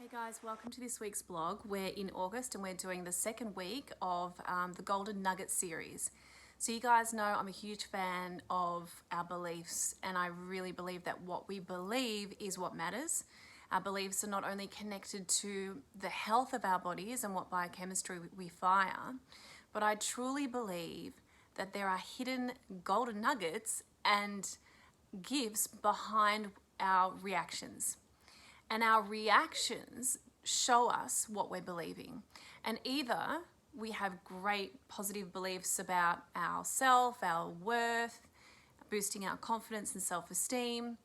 Hey guys, welcome to this week's blog. We're in August and we're doing the second week of the Golden Nugget series. So you guys know I'm a huge fan of our beliefs, and I really believe that what we believe is what matters. Our beliefs are not only connected to the health of our bodies and what biochemistry we fire, but I truly believe that there are hidden golden nuggets and gifts behind our reactions. And our reactions show us what we're believing. And either we have great positive beliefs about ourself, our worth, boosting our confidence and self-esteem,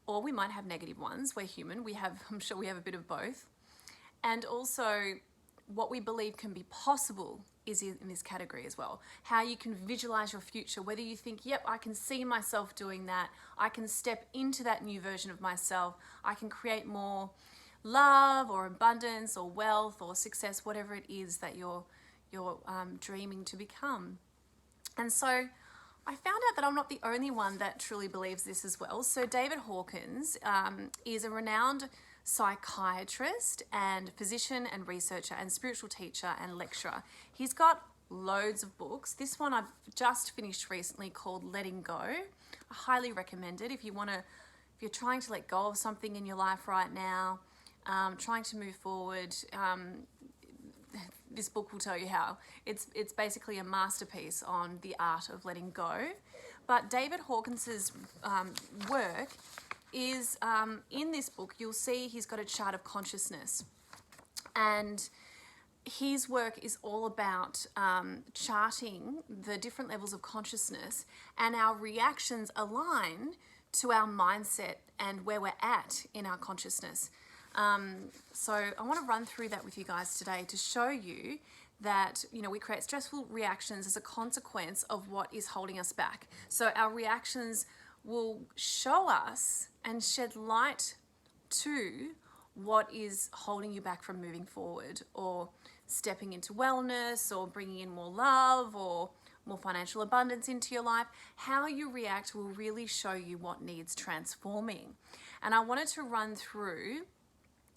or we might have negative ones. We're human. I'm sure we have a bit of both. And also what we believe can be possible is in this category as well. How you can visualize your future, whether you think, yep, I can see myself doing that. I can step into that new version of myself. I can create more love or abundance or wealth or success, whatever it is that you're dreaming to become. And so I found out that I'm not the only one that truly believes this as well. So David Hawkins is a renowned psychiatrist and physician and researcher and spiritual teacher and lecturer. He's got loads of books. This one I've just finished recently called Letting Go. I highly recommend it if you're trying to let go of something in your life right now, trying to move forward. This book will tell you how. It's basically a masterpiece on the art of letting go. But David Hawkins's work is in this book. You'll see he's got a chart of consciousness, and his work is all about charting the different levels of consciousness and our reactions align to our mindset and where we're at in our consciousness. So I want to run through that with you guys today to show you that, we create stressful reactions as a consequence of what is holding us back. So our reactions will show us and shed light to what is holding you back from moving forward or stepping into wellness or bringing in more love or more financial abundance into your life. How you react will really show you what needs transforming. And I wanted to run through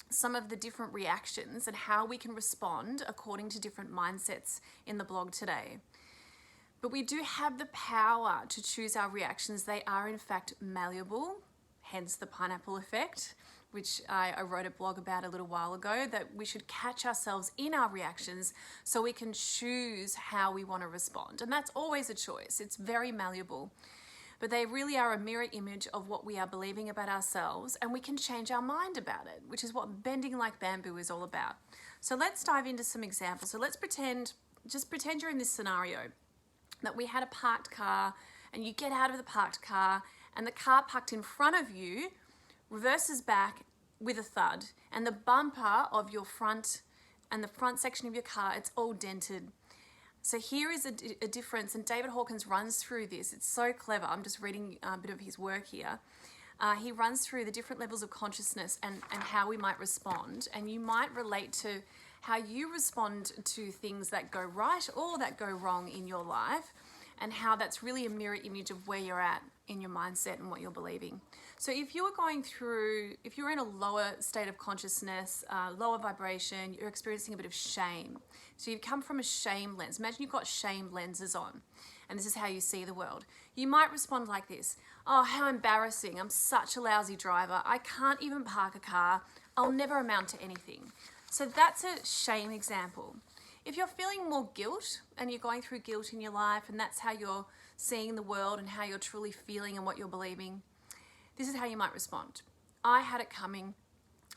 some of the different reactions and how we can respond according to different mindsets in the blog today. But we do have the power to choose our reactions. They are in fact malleable, hence the pineapple effect, which I wrote a blog about a little while ago, that we should catch ourselves in our reactions so we can choose how we want to respond. And that's always a choice. It's very malleable. But they really are a mirror image of what we are believing about ourselves, and we can change our mind about it, which is what Bending Like Bamboo is all about. So let's dive into some examples. So let's pretend you're in this scenario that we had a parked car, and you get out of the parked car and the car parked in front of you reverses back with a thud, and the bumper of your front and the front section of your car, it's all dented. So here is a difference, and David Hawkins runs through this. It's so clever. I'm just reading a bit of his work here. He runs through the different levels of consciousness and how we might respond, and you might relate to how you respond to things that go right or that go wrong in your life, and how that's really a mirror image of where you're at in your mindset and what you're believing. So if you're in a lower state of consciousness, lower vibration, you're experiencing a bit of shame. So you've come from a shame lens. Imagine you've got shame lenses on, and this is how you see the world. You might respond like this: oh, how embarrassing. I'm such a lousy driver. I can't even park a car. I'll never amount to anything. So that's a shame example. If you're feeling more guilt and you're going through guilt in your life, and that's how you're seeing the world and how you're truly feeling and what you're believing, this is how you might respond. I had it coming.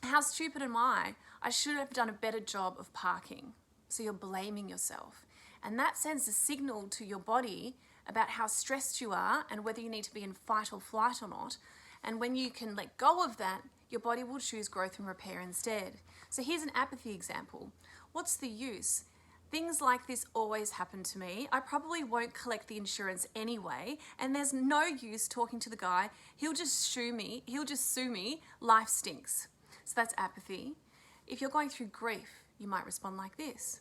How stupid am I? I should have done a better job of parking. So you're blaming yourself. And that sends a signal to your body about how stressed you are and whether you need to be in fight or flight or not. And when you can let go of that, your body will choose growth and repair instead. So here's an apathy example. What's the use? Things like this always happen to me. I probably won't collect the insurance anyway, and there's no use talking to the guy. He'll just sue me. Life stinks. So that's apathy. If you're going through grief, you might respond like this: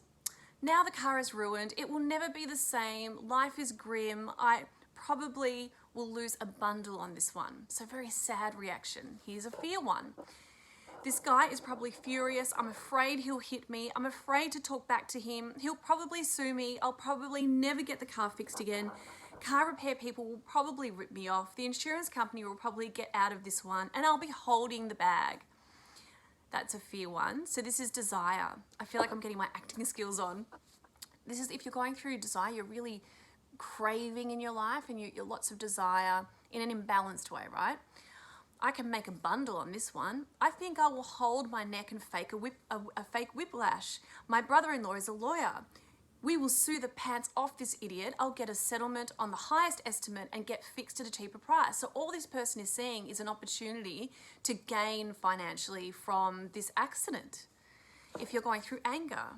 now the car is ruined. It will never be the same. Life is grim. I probably will lose a bundle on this one. So very sad reaction. Here's a fear one. This guy is probably furious. I'm afraid he'll hit me. I'm afraid to talk back to him. He'll probably sue me. I'll probably never get the car fixed again. Car repair people will probably rip me off. The insurance company will probably get out of this one, and I'll be holding the bag. That's a fear one. So this is desire. I feel like I'm getting my acting skills on. This is if you're going through desire, you're really craving in your life and you're lots of desire in an imbalanced way, right? I can make a bundle on this one. I think I will hold my neck and fake a fake whiplash. My brother-in-law is a lawyer. We will sue the pants off this idiot. I'll get a settlement on the highest estimate and get fixed at a cheaper price. So all this person is seeing is an opportunity to gain financially from this accident. If you're going through anger,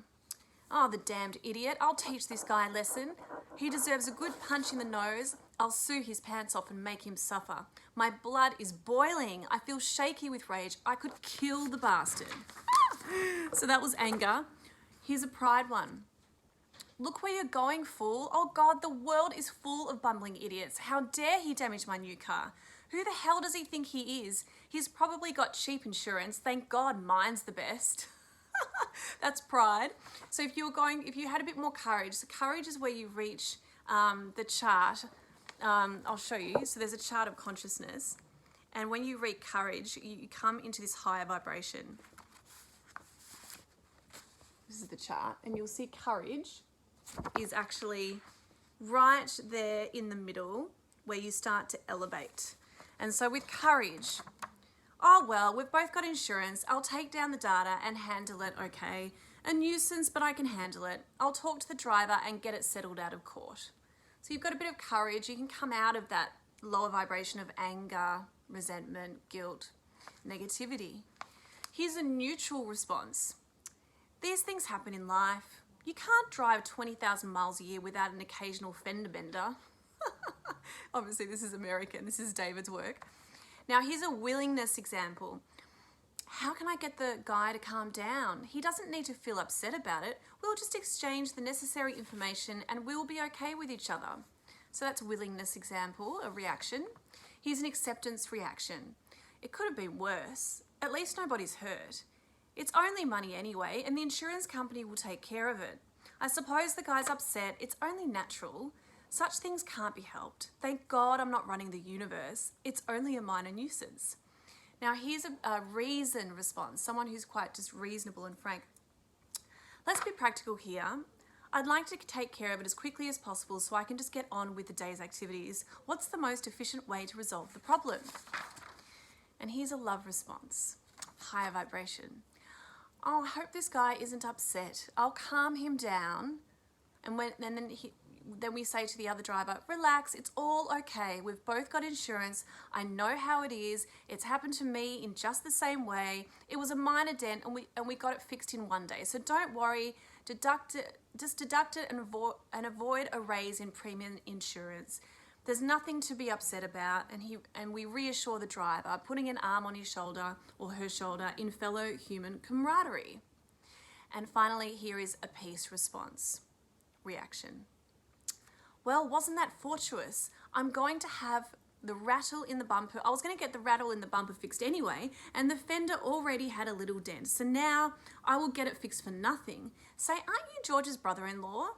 oh, the damned idiot. I'll teach this guy a lesson. He deserves a good punch in the nose. I'll sue his pants off and make him suffer. My blood is boiling. I feel shaky with rage. I could kill the bastard. So that was anger. Here's a pride one. Look where you're going, fool. Oh God, the world is full of bumbling idiots. How dare he damage my new car? Who the hell does he think he is? He's probably got cheap insurance. Thank God mine's the best. That's pride. So if you had a bit more courage, so courage is where you reach the chart. I'll show you. So there's a chart of consciousness. And when you reach courage, you come into this higher vibration. This is the chart. And you'll see courage is actually right there in the middle where you start to elevate. And so with courage, oh, well, we've both got insurance. I'll take down the data and handle it okay. A nuisance, but I can handle it. I'll talk to the driver and get it settled out of court. So you've got a bit of courage. You can come out of that lower vibration of anger, resentment, guilt, negativity. Here's a neutral response. These things happen in life. You can't drive 20,000 miles a year without an occasional fender bender. Obviously, this is American. This is David's work. Now, here's a willingness example. How can I get the guy to calm down? He doesn't need to feel upset about it. We'll just exchange the necessary information and we'll be okay with each other. So that's a willingness example, a reaction. Here's an acceptance reaction. It could have been worse. At least nobody's hurt. It's only money anyway, and the insurance company will take care of it. I suppose the guy's upset. It's only natural. Such things can't be helped. Thank God I'm not running the universe. It's only a minor nuisance. Now here's a reason response, someone who's quite just reasonable and frank. Let's be practical here. I'd like to take care of it as quickly as possible so I can just get on with the day's activities. What's the most efficient way to resolve the problem? And here's a love response, higher vibration. Oh, I hope this guy isn't upset. I'll calm him down. And then we say to the other driver, relax, it's all okay. We've both got insurance. I know how it is. It's happened to me in just the same way. It was a minor dent and we got it fixed in one day. So don't worry, deduct it and avoid a raise in premium insurance. There's nothing to be upset about, and we reassure the driver, putting an arm on his shoulder or her shoulder in fellow human camaraderie. And finally, here is a peace response, reaction. Well, wasn't that fortuitous? I'm going to have the rattle in the bumper. I was going to get the rattle in the bumper fixed anyway, and the fender already had a little dent. So now I will get it fixed for nothing. Say, aren't you George's brother-in-law?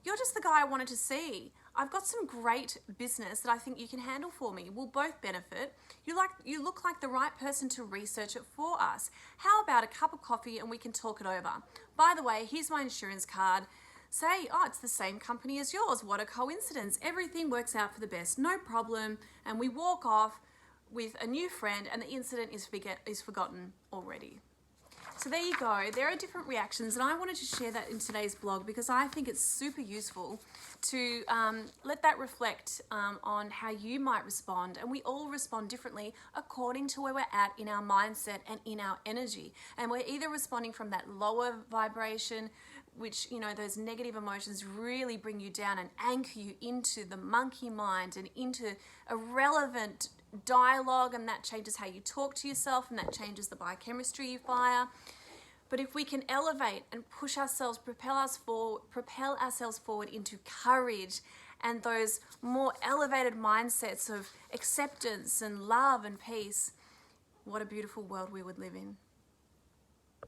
You're just the guy I wanted to see. I've got some great business that I think you can handle for me. We'll both benefit. You look like the right person to research it for us. How about a cup of coffee and we can talk it over? By the way, here's my insurance card. Say, oh, it's the same company as yours. What a coincidence. Everything works out for the best. No problem. And we walk off with a new friend and the incident is forgotten already. So there you go. There are different reactions, and I wanted to share that in today's blog because I think it's super useful to let that reflect on how you might respond. And we all respond differently according to where we're at in our mindset and in our energy. And we're either responding from that lower vibration, which, you know, those negative emotions really bring you down and anchor you into the monkey mind and into irrelevant dialogue, and that changes how you talk to yourself and that changes the biochemistry you fire. But if we can elevate and push ourselves, propel ourselves forward into courage and those more elevated mindsets of acceptance and love and peace, what a beautiful world we would live in.